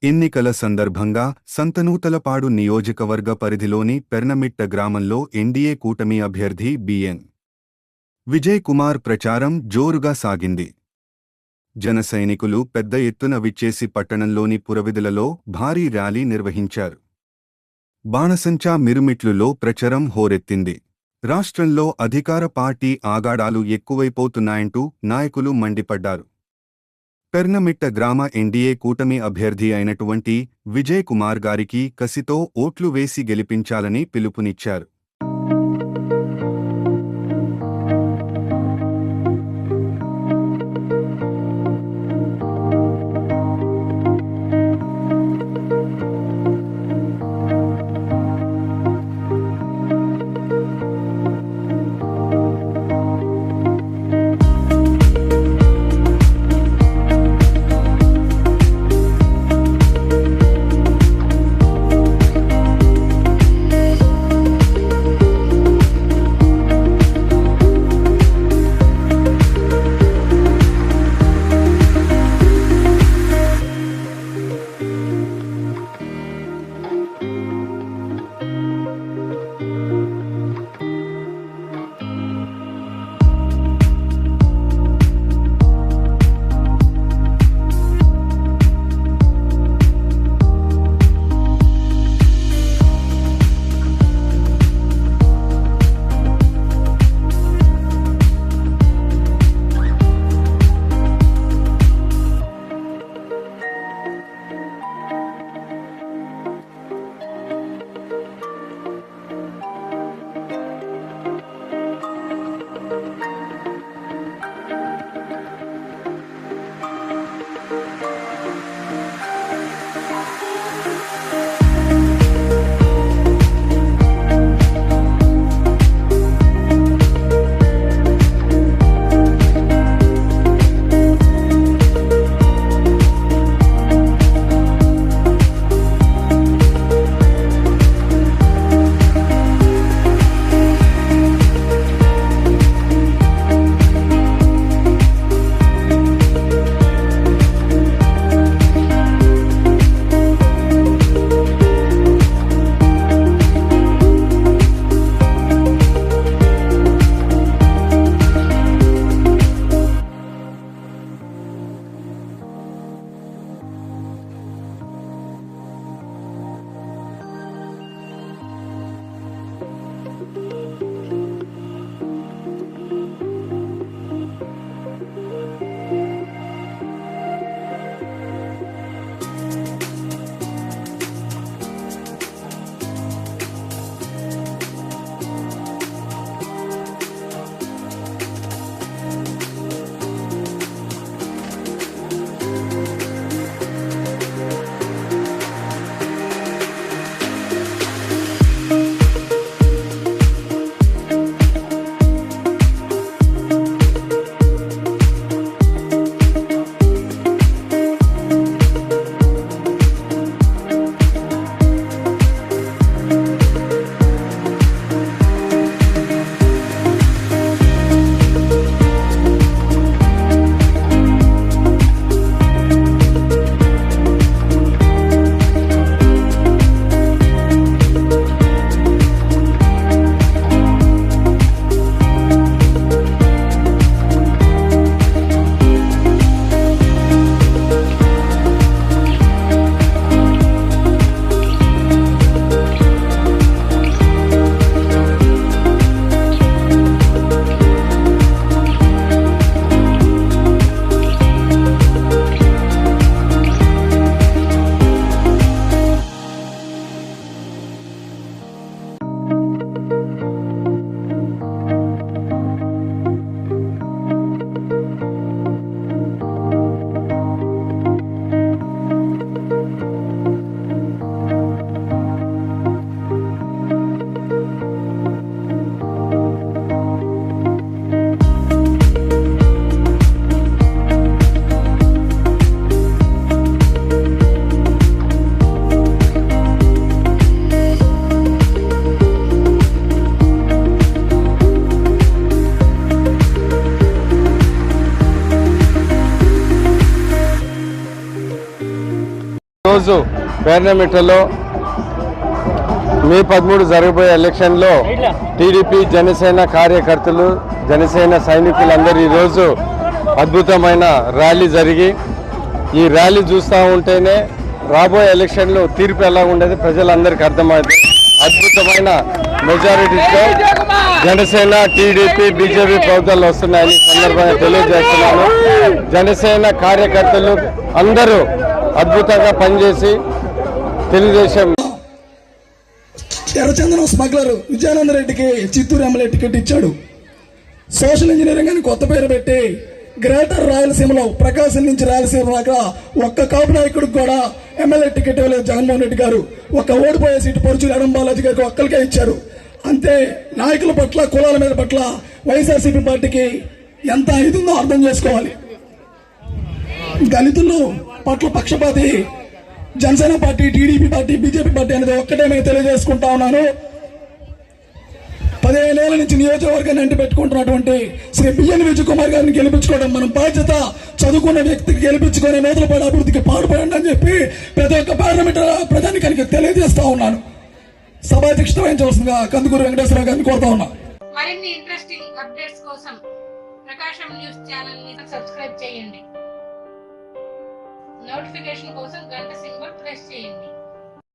ఎన్నికల సందర్భంగా సంతనూతలపాడు నియోజకవర్గ పరిధిలోని పెర్నమిట్ట గ్రామంలో ఎన్డీఏ కూటమి అభ్యర్థి బిఎన్ విజయ్ కుమార్ ప్రచారం జోరుగా సాగింది. జనసైనికులు పెద్ద ఎత్తున విచ్చేసి పట్టణంలోని పురవిధులలో భారీ ర్యాలీ నిర్వహించారు. బాణసంచా మిరుమిట్లులో ప్రచారం హోరెత్తింది. రాష్ట్రంలో అధికార పార్టీ ఆగాడాలు ఎక్కువైపోతున్నాయంటూ నాయకులు మండిపడ్డారు. పెర్నమిట్ట గ్రామ ఎన్డీఏ కూటమి అభ్యర్థి అయినటువంటి విజయ్ కుమార్ గారికి కసితో ఓట్లు వేసి గెలిపించాలని పిలుపునిచ్చారు. ఈరోజు పేర్నమిట్టలో మే 13 జరగబోయే ఎలక్షన్లో టీడీపీ జనసేన కార్యకర్తలు జనసేన సైనికులందరూ ఈరోజు అద్భుతమైన ర్యాలీ జరిగి ఈ ర్యాలీ చూస్తూ ఉంటేనే రాబోయే ఎలక్షన్లో తీర్పు ఎలా ఉండేది ప్రజలందరికీ అర్థమైంది. అద్భుతమైన మెజారిటీతో జనసేన టీడీపీ బీజేపీ ప్రభుత్వాలు వస్తున్నాయని సందర్భంగా తెలియజేస్తున్నాను. జనసేన కార్యకర్తలు అందరూ అద్భుతంగా పనిచేసి తెలుగుదేశం ఎర్రచందనం స్మగ్లర్ విజయానంద రెడ్డికి చిత్తూరు ఎమ్మెల్యే టికెట్ ఇచ్చాడు. సోషల్ ఇంజనీరింగ్ అని కొత్త పేరు పెట్టి గ్రేటర్ రాయలసీమలో ప్రకాశం నుంచి రాయలసీమ దాకా ఒక్క కాపు నాయకుడికి కూడా ఎమ్మెల్యే టికెట్ ఇవ్వలేదు జగన్మోహన్ రెడ్డి గారు. ఒక ఓడిపోయే సీటు పరుచూరు ఎడం బాలాజీ గారికి ఒక్కరికే ఇచ్చారు. అంతే నాయకుల పట్ల కులాల మీద పట్ల వైఎస్ఆర్సీపీ పార్టీకి ఎంత ఇదిందో అర్థం చేసుకోవాలి. దళితులు పట్ల పక్షపాతి Janasena party, TDP party, BJP party అనేది ఒక్కటే మేము తెలియజేసుకుంటా ఉన్నాను. 15 ఏళ్ల నుంచి నియోజకవర్గాన్ని అంటి పెట్టుకుంటున్నటువంటి శ్రీ బిఎన్ విజయ్ కుమార్ గారిని గెలిపించుకోవడం మన బాధ్యత. చదువుకున్న వ్యక్తికి గెలిపించుకొని నూతలపాడు అభివృద్ధికి పాటుపడండి అని చెప్పి ప్రతి ఒక్క పార్లమెంట్ ప్రధానికి తెలియజేస్తా ఉన్నాను. సభాధ్యక్షత వహించవలసిందిగా కందుకూరు వెంకటేశ్వర గారిని కోరుతా ఉన్నా. మరిన్ని ఇంట్రెస్టింగ్ అప్డేట్స్ కోసం ప్రకాశం న్యూస్ ఛానల్ ని సబ్స్క్రైబ్ చేయండి. నోటిఫికేషన్ కోసం గంట సింబల్ ప్రెస్ చేయండి.